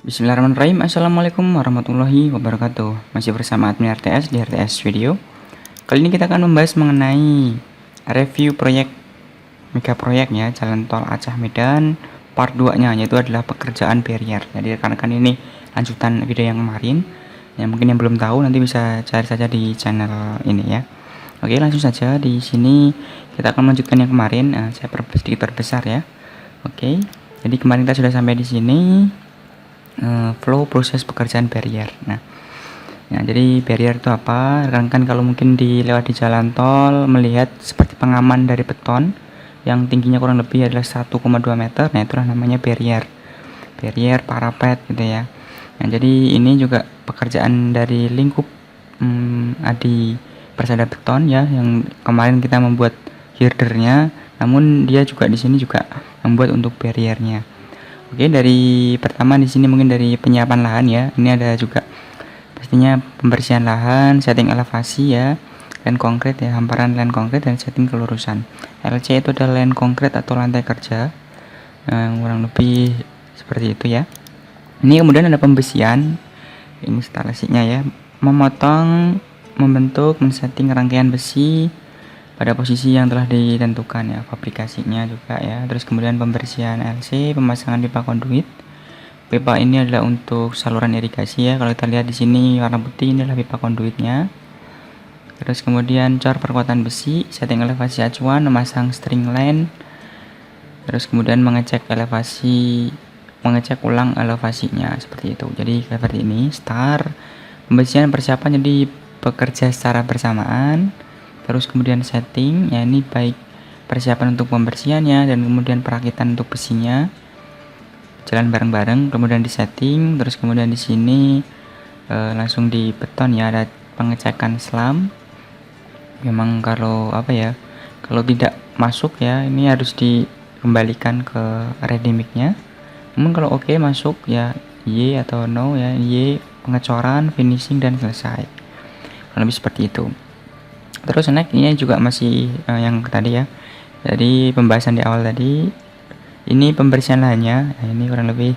Bismillahirrahmanirrahim. Assalamualaikum warahmatullahi wabarakatuh. Masih bersama admin RTS di RTS Video. Kali ini kita akan membahas mengenai review proyek mega proyek ya, Jalan Tol Aceh Medan part 2 nya, yaitu adalah pekerjaan barrier. Jadi rekan-rekan, ini lanjutan video yang kemarin. Ya, mungkin yang belum tahu nanti bisa cari saja di channel ini ya. Oke, langsung saja. Di sini kita akan melanjutkan yang kemarin. Saya sedikit perbesar ya. Oke. Jadi kemarin kita sudah sampai di sini. Flow proses pekerjaan barrier. Nah, jadi barrier itu apa? Rekan kalau mungkin dilewat di jalan tol melihat seperti pengaman dari beton yang tingginya kurang lebih adalah 1,2 meter. Nah, itulah namanya barrier parapet gitu ya. Nah, jadi ini juga pekerjaan dari lingkup Adi Persada Beton ya, yang kemarin kita membuat girdernya, namun dia juga di sini juga membuat untuk barriernya. Oke, dari pertama di sini mungkin dari penyiapan lahan ya. Ini ada juga pastinya pembersihan lahan, setting elevasi ya, land konkret ya, hamparan land konkret dan setting kelurusan. LC itu adalah land konkret atau lantai kerja. Kurang lebih seperti itu ya. Ini kemudian ada pembesian, instalasinya ya, memotong, membentuk, men-setting rangkaian besi pada posisi yang telah ditentukan ya, fabrikasinya juga ya. Terus kemudian pembersihan LC, pemasangan pipa konduit. Pipa ini adalah untuk saluran irigasi ya. Kalau kita lihat di sini warna putih, ini adalah pipa konduitnya. Terus kemudian cor perkuatan besi, setting elevasi acuan, memasang string line. Terus kemudian mengecek ulang elevasinya seperti itu. Jadi seperti ini, start, pembersihan persiapan jadi bekerja secara bersamaan. Terus kemudian setting ya, ini baik persiapan untuk pembersihannya dan kemudian perakitan untuk besinya jalan bareng-bareng, kemudian di setting. Terus kemudian di sini langsung di beton ya, ada pengecekan selam. Memang kalau kalau tidak masuk ya, ini harus dikembalikan ke ready mix-nya. Namun kalau oke masuk ya, Y atau no ya, Y pengecoran, finishing dan selesai. Lebih seperti itu. Terus next ini juga masih yang tadi ya. Jadi pembahasan di awal tadi, ini pembersihan lahannya. Nah, ini kurang lebih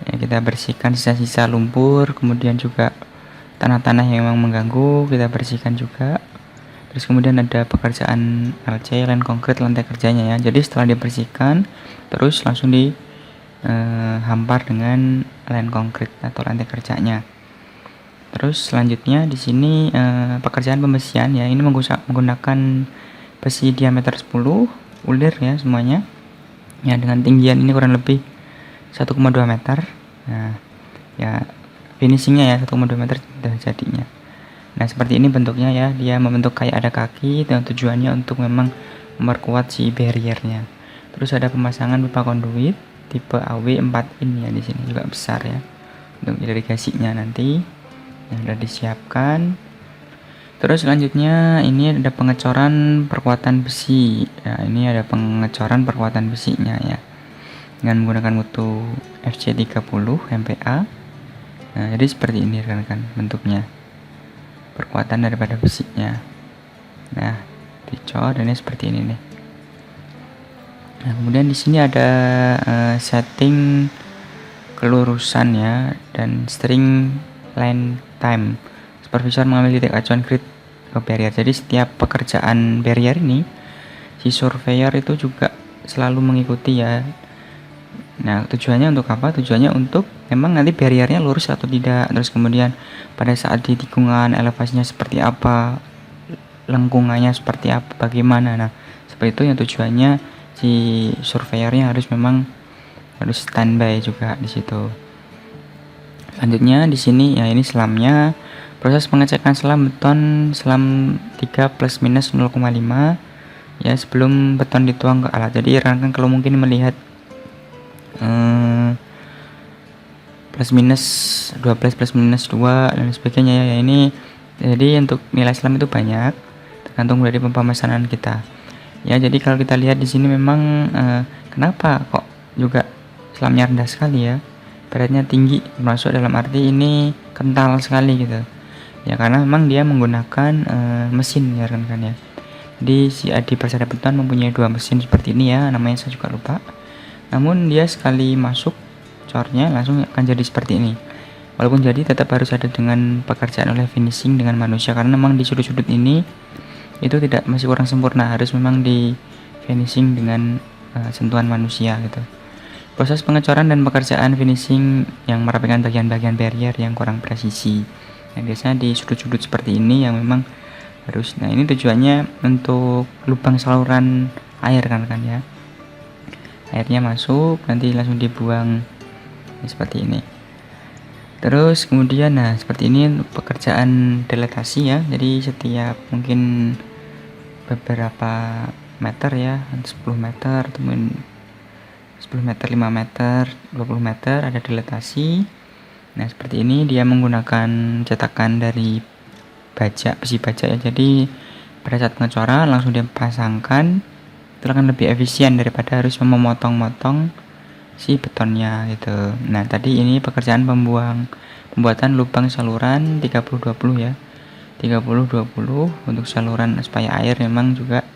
ya, kita bersihkan sisa-sisa lumpur, kemudian juga tanah-tanah yang memang mengganggu kita bersihkan juga. Terus kemudian ada pekerjaan LC, land konkret, lantai kerjanya ya. Jadi setelah dibersihkan, terus langsung dihampar dengan land konkret atau lantai kerjanya. Terus selanjutnya di sini pekerjaan pembesian ya, ini menggunakan besi diameter 10 ulir ya semuanya. Ya, dengan tinggian ini kurang lebih 1,2 meter. Nah, ya finishingnya ya 1,2 meter sudah jadinya. Nah, seperti ini bentuknya ya, dia membentuk kayak ada kaki dan tujuannya untuk memang memperkuat si barriernya. Terus ada pemasangan pipa konduit tipe AW 4 in ya, di sini juga besar ya untuk irigasinya nanti yang sudah disiapkan. Terus selanjutnya ini ada pengecoran perkuatan besi ya, ini ada pengecoran perkuatan besinya ya dengan menggunakan mutu FC30 MPa. Nah, jadi seperti ini kan bentuknya, perkuatan daripada besinya. Nah, dicor dan ini seperti ini nih. Nah, kemudian di sini ada setting kelurusan ya dan string line time. Supervisor mengambil titik acuan grid ke barrier. Jadi setiap pekerjaan barrier ini si surveyor itu juga selalu mengikuti ya. Nah, tujuannya untuk apa? Tujuannya untuk memang nanti barriernya lurus atau tidak. Terus kemudian pada saat di tikungan elevasinya seperti apa, lengkungannya seperti apa, bagaimana. Nah, seperti itu yang tujuannya si surveyornya harus standby juga di situ. Selanjutnya di sini ya, ini selamnya, proses pengecekan selam beton selam 3 plus minus 0,5 ya sebelum beton dituang ke alat. Jadi rekan kalau mungkin melihat plus minus 12 plus minus 2 dan sebagainya ya, ini jadi untuk nilai selam itu banyak tergantung dari pemasangan kita ya. Jadi kalau kita lihat di sini memang kenapa kok juga selamnya rendah sekali ya, beratnya tinggi, termasuk dalam arti ini kental sekali gitu ya, karena memang dia menggunakan mesin ya kan ya. Jadi si Adi Persada Beton mempunyai 2 mesin seperti ini ya, namanya saya juga lupa. Namun dia sekali masuk cornya langsung akan jadi seperti ini. Walaupun jadi tetap harus ada dengan pekerjaan oleh finishing dengan manusia, karena memang di sudut-sudut ini itu tidak, masih kurang sempurna, harus memang di finishing dengan sentuhan manusia gitu. Proses pengecoran dan pekerjaan finishing yang merapikan bagian-bagian barrier yang kurang presisi. Nah, biasanya di sudut-sudut seperti ini yang memang harus. Nah, ini tujuannya untuk lubang saluran air kan ya. Airnya masuk, nanti langsung dibuang seperti ini. Terus kemudian seperti ini pekerjaan dilatasi ya. Jadi setiap mungkin beberapa meter ya, 10 meter, temuin 10 meter, 5 meter, 20 meter ada dilatasi. Nah, seperti ini dia menggunakan cetakan dari baja, besi baja ya. Jadi pada saat pengecoran langsung dia pasangkan, itu akan lebih efisien daripada harus memotong-motong si betonnya gitu. Nah, tadi ini pekerjaan pembuatan lubang saluran 30-20 ya. 30-20 untuk saluran supaya air memang juga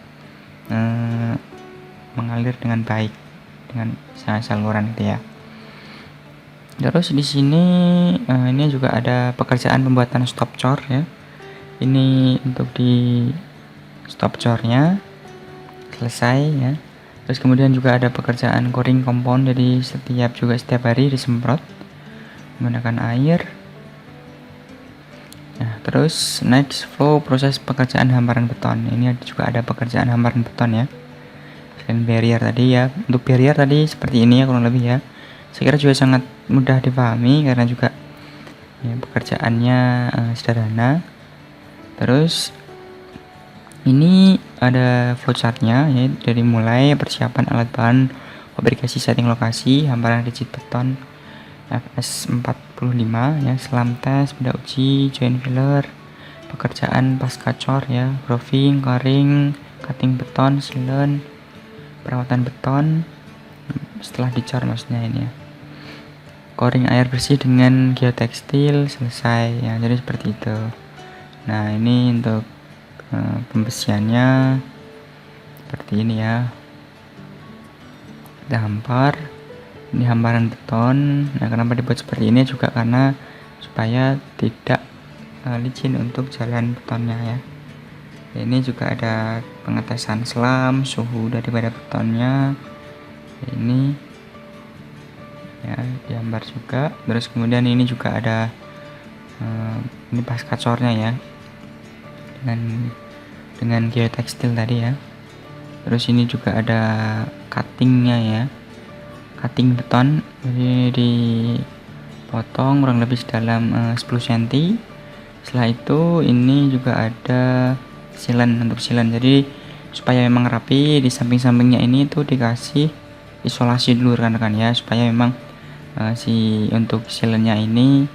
mengalir dengan baik dengan saluran gitu ya. Terus di sini ini juga ada pekerjaan pembuatan stop cor ya. Ini untuk di stop cornya selesai ya. Terus kemudian juga ada pekerjaan coring compound, jadi setiap hari disemprot menggunakan air. Nah, terus next flow proses pekerjaan hamparan beton. Ini juga ada pekerjaan hamparan beton ya. Selain barrier tadi ya, untuk barrier tadi seperti ini ya kurang lebih ya. Saya kira juga sangat mudah dipahami karena juga ya, pekerjaannya sederhana. Terus ini ada flowchartnya ya, dari mulai persiapan alat bahan, fabrikasi, setting lokasi, hamparan rigid beton FS45 ya, selam tes, benda uji, joint filler, pekerjaan pasca cor ya, grooving, coring, cutting beton, sealant, perawatan beton setelah dicor maksudnya ini ya. Coring air bersih dengan geotekstil selesai ya, jadi seperti itu. Nah, ini untuk pembersihannya seperti ini ya. Kita hampar, ini hamparan beton. Nah, kenapa dibuat seperti ini juga karena supaya tidak licin untuk jalan betonnya ya. Ini juga ada pengetesan selam, suhu daripada betonnya. Ini ya dihambar juga. Terus kemudian ini juga ada ini pasca cornya ya, dengan geotekstil tadi ya. Terus ini juga ada cuttingnya ya, cutting beton, jadi dipotong kurang lebih sedalam 10 cm. Setelah itu ini juga ada sealant, untuk sealant, jadi supaya memang rapi di samping-sampingnya ini tuh dikasih isolasi dulu kan ya, supaya memang si untuk sealantnya ini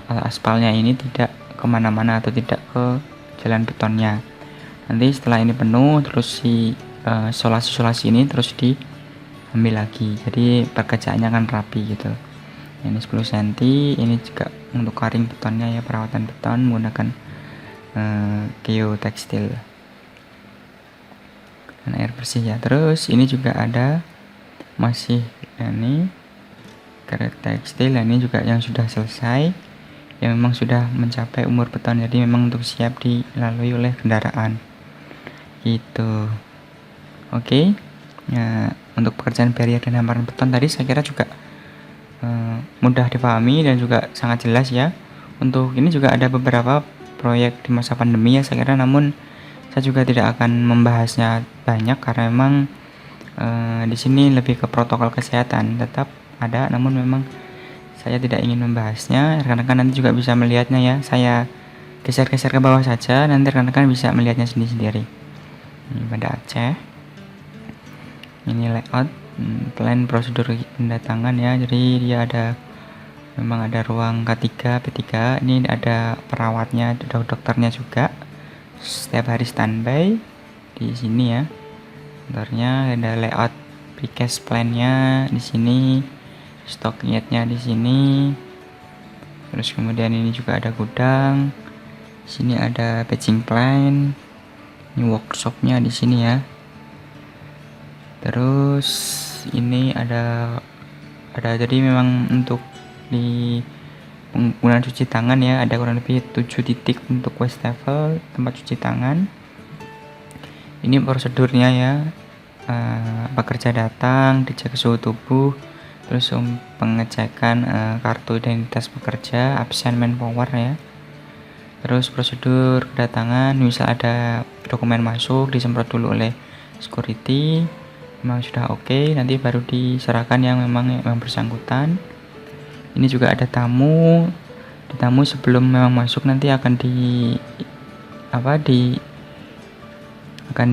aspalnya ini tidak kemana-mana atau tidak ke jalan betonnya. Nanti setelah ini penuh, terus si isolasi ini terus diambil lagi, jadi pekerjaannya akan rapi gitu. Ini 10 cm. Ini juga untuk coring betonnya ya, perawatan beton menggunakan geotekstil dan air bersih ya. Terus ini juga ada masih ini geotekstil, ini juga yang sudah selesai, yang memang sudah mencapai umur beton, jadi memang untuk siap dilalui oleh kendaraan gitu. Oke. Nah, untuk pekerjaan barrier dan hamparan beton tadi saya kira juga mudah dipahami dan juga sangat jelas ya. Untuk ini juga ada beberapa proyek di masa pandemi ya saya kira, namun saya juga tidak akan membahasnya banyak karena memang di sini lebih ke protokol kesehatan tetap ada, namun memang saya tidak ingin membahasnya. Rekan-rekan nanti juga bisa melihatnya ya, saya geser-geser ke bawah saja, nanti rekan-rekan bisa melihatnya sendiri-sendiri. Ini pada Aceh, ini layout plan prosedur pendatangan ya, jadi dia memang ada ruang K3, P3, ini ada perawatnya, ada dokternya juga setiap hari standby di sini ya. Dokternya ada layout precast plan-nya di sini, stok unitnya di sini. Terus kemudian ini juga ada gudang. Di sini ada patching plan. Ini workshopnya di sini ya. Terus ini ada ada, jadi memang untuk di penggunaan cuci tangan ya, ada kurang lebih 7 titik untuk wastafel tempat cuci tangan. Ini prosedurnya ya. Pekerja datang, dicek suhu tubuh, terus pengecekan kartu identitas pekerja, absen, manpower ya. Terus prosedur kedatangan, misal ada dokumen masuk, disemprot dulu oleh security, memang sudah oke, nanti baru diserahkan yang memang bersangkutan. Ini juga ada tamu sebelum memang masuk nanti akan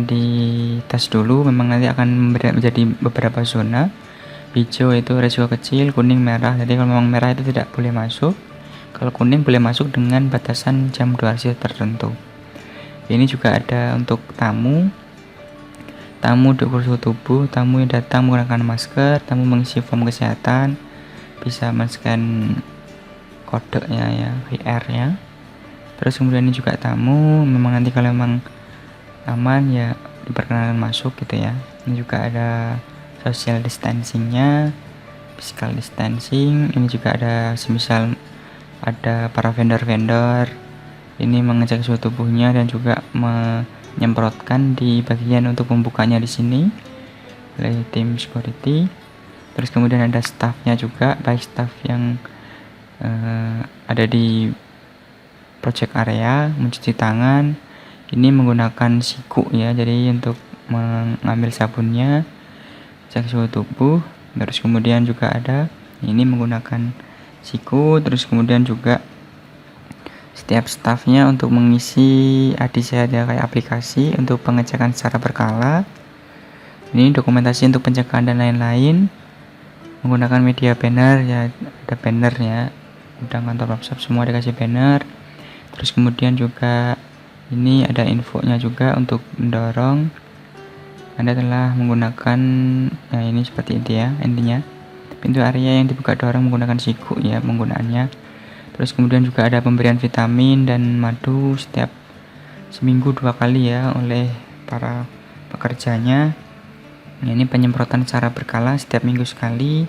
dites dulu, memang nanti akan menjadi beberapa zona. Hijau itu resiko kecil, kuning, merah. Jadi kalau memang merah itu tidak boleh masuk, kalau kuning boleh masuk dengan batasan jam durasi tertentu. Ini juga ada untuk tamu diukur suhu tubuh, tamu yang datang menggunakan masker, tamu mengisi form kesehatan, bisa men-scan kodenya ya, QR ya. Terus kemudian ini juga tamu, memang nanti kalau memang aman ya diperkenankan masuk gitu ya. Ini juga ada social distancingnya, physical distancing. Ini juga ada semisal ada para vendor ini mengecek suhu tubuhnya dan juga menyemprotkan di bagian untuk membukanya di sini oleh tim security. Terus kemudian ada staffnya juga, baik staff yang ada di project area mencuci tangan, ini menggunakan siku ya, jadi untuk mengambil sabunnya, cek suhu tubuh. Terus kemudian juga ada ini menggunakan siku. Terus kemudian juga setiap staffnya untuk mengisi ADC, ada kayak aplikasi untuk pengecekan secara berkala. Ini dokumentasi untuk pencegahan dan lain-lain, menggunakan media banner ya, ada bannernya, udah kantor WhatsApp semua dikasih banner. Terus kemudian juga ini ada infonya juga untuk mendorong Anda telah menggunakan, nah ini seperti itu ya intinya, pintu area yang dibuka dorong menggunakan siku ya penggunaannya. Terus kemudian juga ada pemberian vitamin dan madu setiap seminggu 2 kali ya oleh para pekerjanya. Ini penyemprotan secara berkala, setiap minggu sekali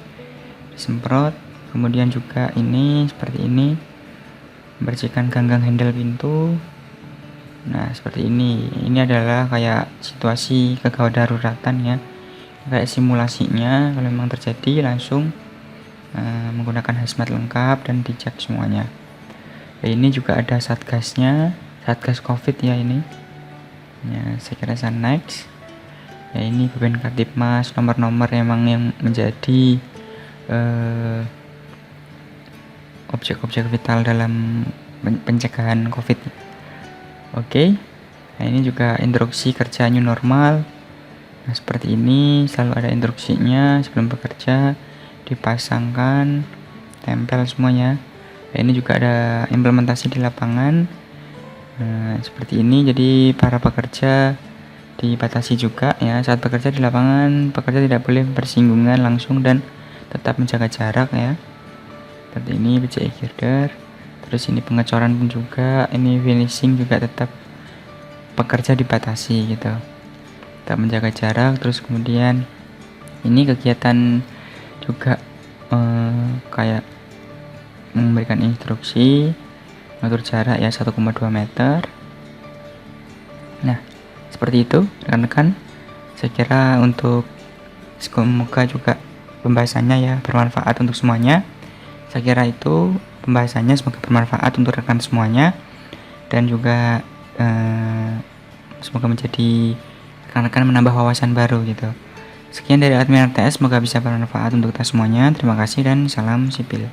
disemprot. Kemudian juga ini seperti ini, membersihkan ganggang handle pintu. Nah seperti ini adalah kayak situasi kegawat daruratan ya, kayak simulasinya kalau memang terjadi langsung menggunakan hazmat lengkap dan dicek semuanya. Ini juga ada satgasnya, satgas covid ya ini ya, saya kira next ya. Ini Beban Kamtibmas, nomor-nomor memang yang menjadi objek-objek vital dalam pencegahan COVID. Oke. Nah, ini juga instruksi kerja new normal. Nah, seperti ini selalu ada instruksinya sebelum bekerja, dipasangkan, tempel semuanya. Nah, ini juga ada implementasi di lapangan. Nah, seperti ini. Jadi para pekerja dibatasi juga ya, saat bekerja di lapangan, pekerja tidak boleh bersinggungan langsung dan tetap menjaga jarak ya. Seperti ini PCI girder. Terus ini pengecoran pun juga, ini finishing juga tetap pekerja dibatasi gitu, tetap menjaga jarak. Terus kemudian ini kegiatan juga kayak memberikan instruksi mengatur jarak ya 1,2 meter. Nah seperti itu rekan-rekan, saya kira untuk semoga juga pembahasannya ya bermanfaat untuk semuanya. Saya kira itu pembahasannya, semoga bermanfaat untuk rekan semuanya dan juga semoga menjadi rekan-rekan menambah wawasan baru gitu. Sekian dari admin RTS, semoga bisa bermanfaat untuk kita semuanya. Terima kasih dan salam sipil.